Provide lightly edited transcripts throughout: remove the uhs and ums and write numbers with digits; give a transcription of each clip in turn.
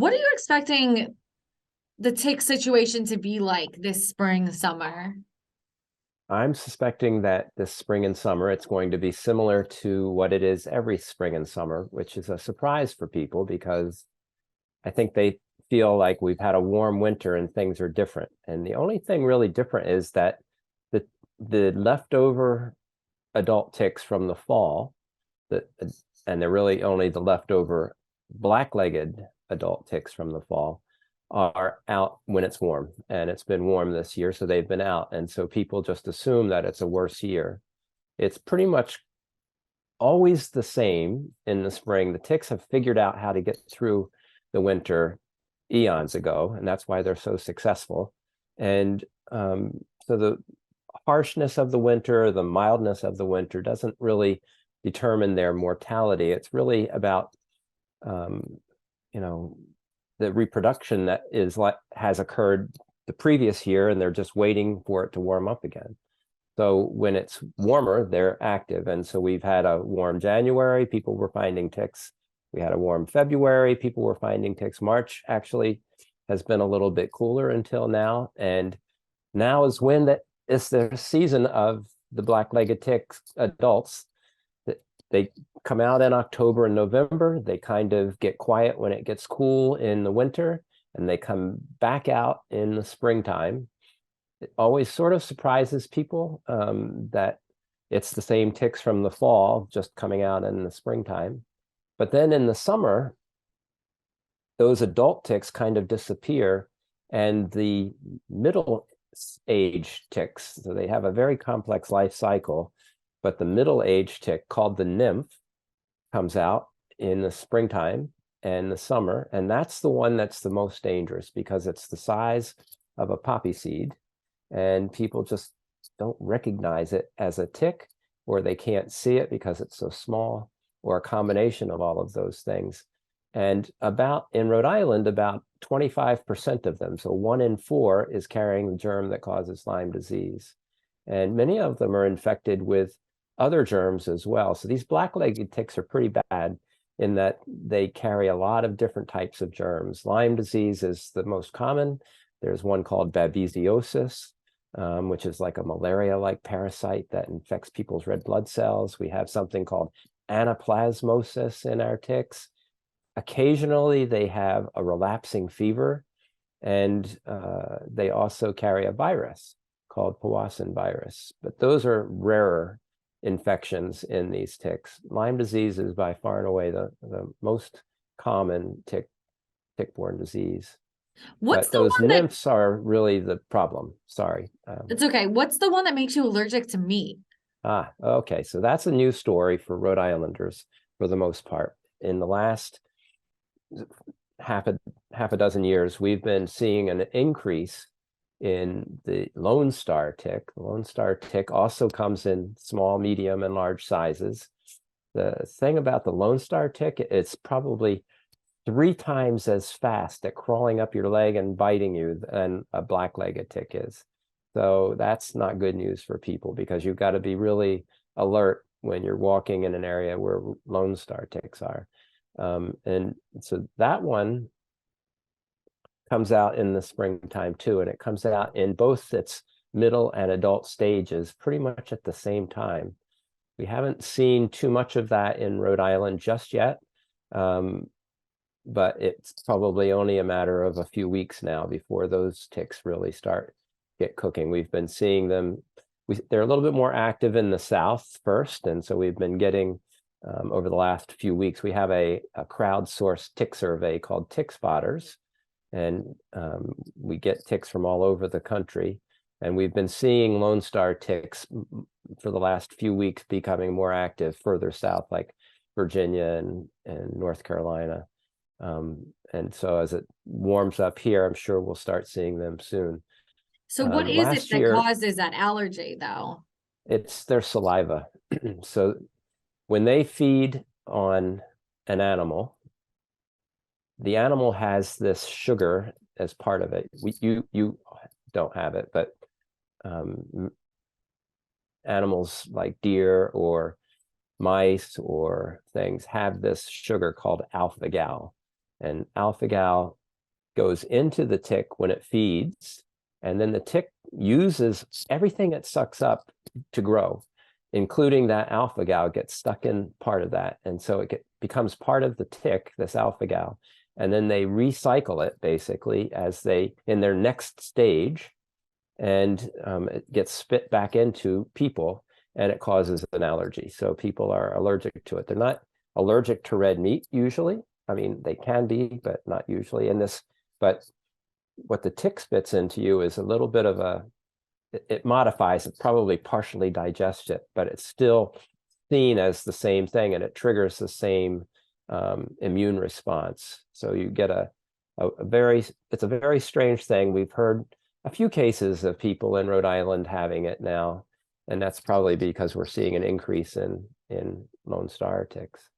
What are you expecting the tick situation to be like this spring, summer? I'm suspecting that this spring and summer, it's going to be similar to what it is every spring and summer, which is a surprise for people because I think they feel like we've had a warm winter and things are different. And the only thing really different is that the the leftover adult ticks from the fall, that and they're really only the leftover black-legged adult ticks from the fall, are out when it's warm, and it's been warm this year, so they've been out, and so people just assume that it's a worse year. It's pretty much always the same in the spring. The ticks have figured out how to get through the winter eons ago, and that's why they're so successful. And so the harshness of the winter, the mildness of the winter doesn't really determine their mortality. It's really about you know, the reproduction that is like has occurred the previous year, and they're just waiting for it to warm up again. So when it's warmer, they're active. And so we've had a warm January, people were finding ticks. We had a warm February, people were finding ticks. March actually has been a little bit cooler until now. And now is when it's the season of the black-legged ticks adults. They come out in October and November. They kind of get quiet when it gets cool in the winter, and they come back out in the springtime. It always sort of surprises people that it's the same ticks from the fall just coming out in the springtime. But then in the summer, those adult ticks kind of disappear, and the middle age ticks, so they have a very complex life cycle, but the middle age tick called the nymph comes out in the springtime and the summer, and that's the one that's the most dangerous because it's the size of a poppy seed, and people just don't recognize it as a tick, or they can't see it because it's so small, or a combination of all of those things. And in Rhode Island, about 25% of them, so 1 in 4, is carrying the germ that causes Lyme disease. And many of them are infected with other germs as well. So these black-legged ticks are pretty bad in that they carry a lot of different types of germs. Lyme disease is the most common. There's one called babesiosis, which is like a malaria-like parasite that infects people's red blood cells. We have something called anaplasmosis in our ticks. Occasionally, they have a relapsing fever, and they also carry a virus called Powassan virus. But those are rarer infections in these ticks. Lyme disease is by far and away the most common tick-borne disease. What's But the those one that, nymphs are really the problem. Sorry. it's okay. What's the one that makes you allergic to meat? Okay. So that's a new story for Rhode Islanders for the most part. In the last half a dozen years, we've been seeing an increase in the Lone Star tick. The Lone Star tick also comes in small, medium, and large sizes. The thing about the Lone Star tick, it's probably 3 times as fast at crawling up your leg and biting you than a black-legged tick is. So that's not good news for people because you've got to be really alert when you're walking in an area where Lone Star ticks are. And so that one comes out in the springtime too, and it comes out in both its middle and adult stages pretty much at the same time. We haven't seen too much of that in Rhode Island just yet, but it's probably only a matter of a few weeks now before those ticks really get cooking. We've been seeing them, they're a little bit more active in the south first, and so we've been getting, over the last few weeks, we have a crowdsourced tick survey called Tick Spotters, and we get ticks from all over the country. And we've been seeing Lone Star ticks for the last few weeks becoming more active further south, like Virginia and North Carolina. And so as it warms up here, I'm sure we'll start seeing them soon. So what is it Last that year, causes that allergy, though? it's their saliva. So when they feed on an animal, the animal has this sugar as part of it. You don't have it, but animals like deer or mice or things have this sugar called alpha-gal. And alpha-gal goes into the tick when it feeds, and then the tick uses everything it sucks up to grow, including that alpha-gal gets stuck in part of that. And so it becomes part of the tick, this alpha-gal. And then they recycle it basically as they, in their next stage, and it gets spit back into people, and it causes an allergy. So people are allergic to it. They're not allergic to red meat usually. I mean, they can be, but not usually in this. But what the tick spits into you is a little bit of it modifies it, probably partially digests it, but it's still seen as the same thing, and it triggers the same immune response. So you get it's a very strange thing. We've heard a few cases of people in Rhode Island having it now, and that's probably because we're seeing an increase in Lone Star ticks.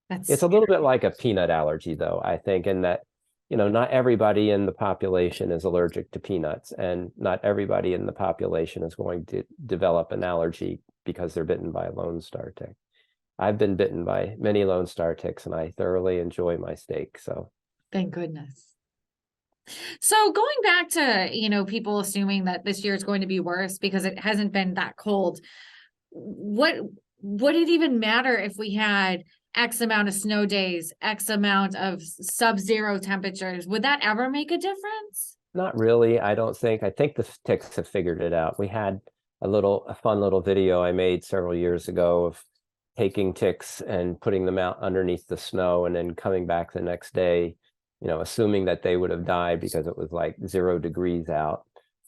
It's a little bit like a peanut allergy, though, I think, in that, not everybody in the population is allergic to peanuts, and not everybody in the population is going to develop an allergy because they're bitten by a Lone Star tick. I've been bitten by many Lone Star ticks, and I thoroughly enjoy my steak. So, thank goodness. So going back to, people assuming that this year is going to be worse because it hasn't been that cold, would it even matter if we had X amount of snow days, X amount of sub-zero temperatures? Would that ever make a difference? Not really, I don't think. I think the ticks have figured it out. We had a fun little video I made several years ago of taking ticks and putting them out underneath the snow and then coming back the next day, assuming that they would have died because it was like 0 degrees out.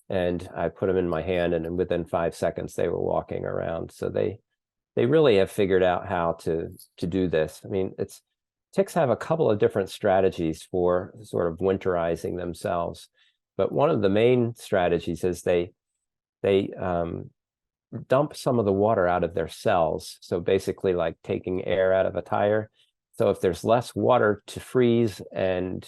And I put them in my hand, and within 5 seconds they were walking around. So they really have figured out how to do this. I mean, ticks have a couple of different strategies for sort of winterizing themselves, but one of the main strategies is they dump some of the water out of their cells. So basically like taking air out of a tire. So if there's less water to freeze and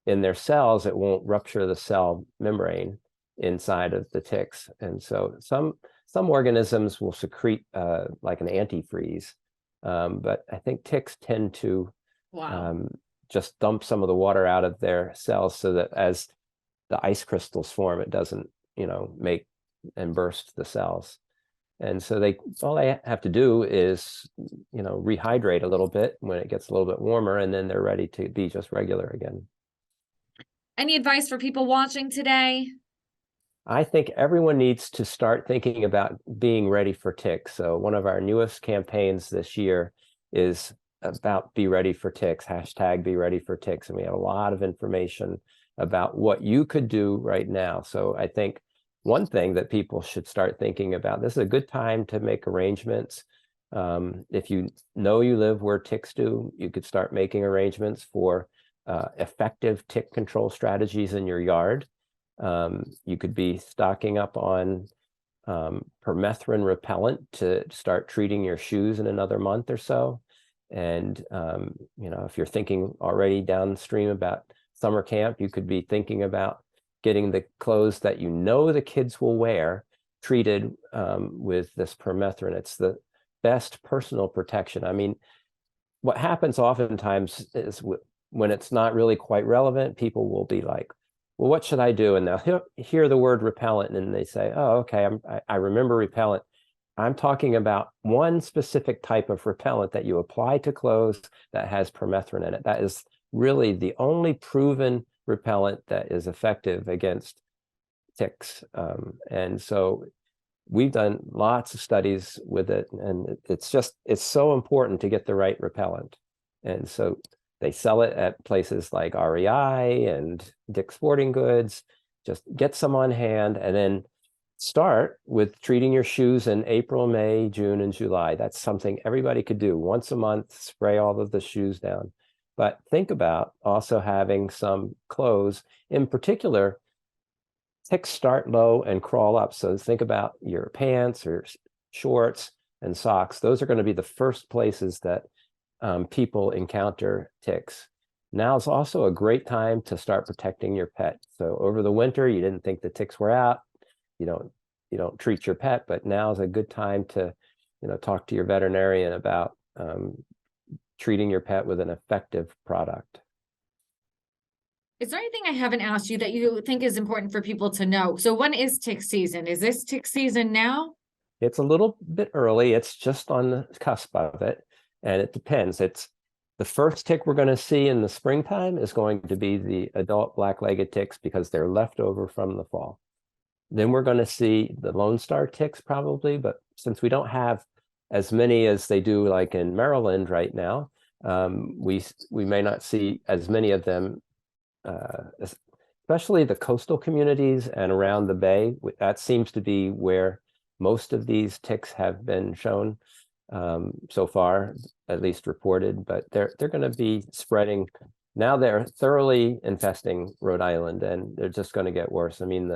in their cells, it won't rupture the cell membrane inside of the ticks. And so some organisms will secrete like an antifreeze, but I think ticks tend to just dump some of the water out of their cells so that as the ice crystals form, it doesn't, make and burst the cells. And so all they have to do is, rehydrate a little bit when it gets a little bit warmer, and then they're ready to be just regular again. Any advice for people watching today? I think everyone needs to start thinking about being ready for ticks. So one of our newest campaigns this year is about Be Ready for Ticks, hashtag Be Ready for Ticks. And we have a lot of information about what you could do right now. So I think one thing that people should start thinking about, this is a good time to make arrangements. If you live where ticks do, you could start making arrangements for effective tick control strategies in your yard. You could be stocking up on permethrin repellent to start treating your shoes in another month or so. And, if you're thinking already downstream about summer camp, you could be thinking about getting the clothes that the kids will wear treated with this permethrin. It's the best personal protection. I mean, what happens oftentimes is when it's not really quite relevant, people will be like, well, what should I do? And they'll hear the word repellent and they say, oh, okay, I remember repellent. I'm talking about one specific type of repellent that you apply to clothes that has permethrin in it. That is really the only proven repellent that is effective against ticks. And so we've done lots of studies with it, and it's so important to get the right repellent. And so they sell it at places like REI and Dick's Sporting Goods. Just get some on hand, and then start with treating your shoes in April, May, June, and July. That's something everybody could do once a month, spray all of the shoes down. But think about also having some clothes. In particular, ticks start low and crawl up. So think about your pants or shorts and socks. Those are going to be the first places that people encounter ticks. Now is also a great time to start protecting your pet. So over the winter, you didn't think the ticks were out. You don't treat your pet, but now is a good time to, talk to your veterinarian about treating your pet with an effective product. Is there anything I haven't asked you that you think is important for people to know? So when is tick season? Is this tick season now? It's a little bit early. It's just on the cusp of it, and it depends. It's the first tick we're going to see in the springtime is going to be the adult black-legged ticks because they're left over from the fall. Then we're going to see the Lone Star ticks probably, but since we don't have as many as they do like in Maryland right now, we may not see as many of them, especially the coastal communities and around the bay. That seems to be where most of these ticks have been shown so far, at least reported, but they're going to be spreading. Now they're thoroughly infesting Rhode Island, and they're just going to get worse. I mean,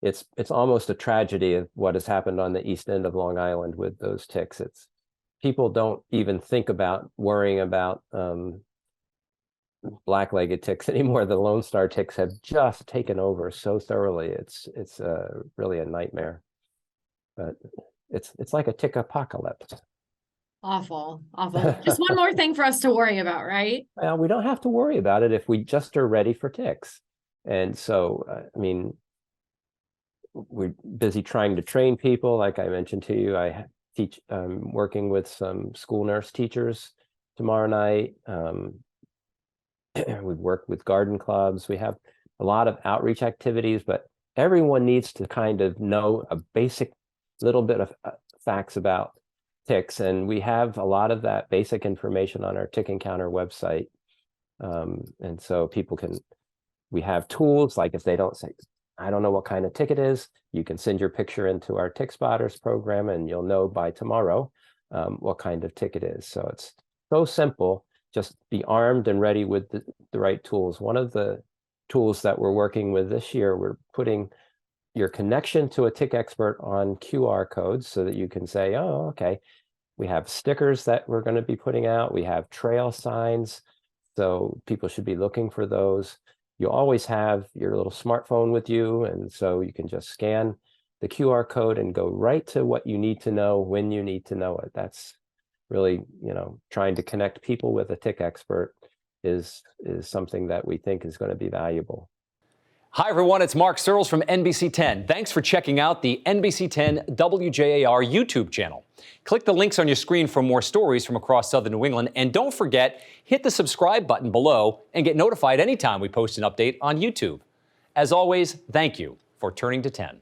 it's almost a tragedy of what has happened on the east end of Long Island with those ticks. People don't even think about worrying about black-legged ticks anymore. The Lone Star ticks have just taken over so thoroughly. It's really a nightmare. But it's like a tick apocalypse. Awful, awful. Just one more thing for us to worry about, right? Well, we don't have to worry about it if we just are ready for ticks. And so, I mean, we're busy trying to train people. Like I mentioned to you, I teach, working with some school nurse teachers tomorrow night. We work with garden clubs. We have a lot of outreach activities, but everyone needs to kind of know a basic little bit of facts about ticks, and we have a lot of that basic information on our Tick Encounter website. And so we have tools, like if they don't say, I don't know what kind of tick it is, you can send your picture into our Tick Spotters program and you'll know by tomorrow what kind of tick it is. So it's so simple. Just be armed and ready with the right tools. One of the tools that we're working with this year, we're putting your connection to a tick expert on QR codes so that you can say, oh, okay, we have stickers that we're going to be putting out. We have trail signs, so people should be looking for those. You always have your little smartphone with you, and so you can just scan the QR code and go right to what you need to know when you need to know it. That's really, trying to connect people with a tick expert is something that we think is going to be valuable. Hi, everyone. It's Mark Searles from NBC 10. Thanks for checking out the NBC 10 WJAR YouTube channel. Click the links on your screen for more stories from across southern New England. And don't forget, hit the subscribe button below and get notified anytime we post an update on YouTube. As always, thank you for turning to 10.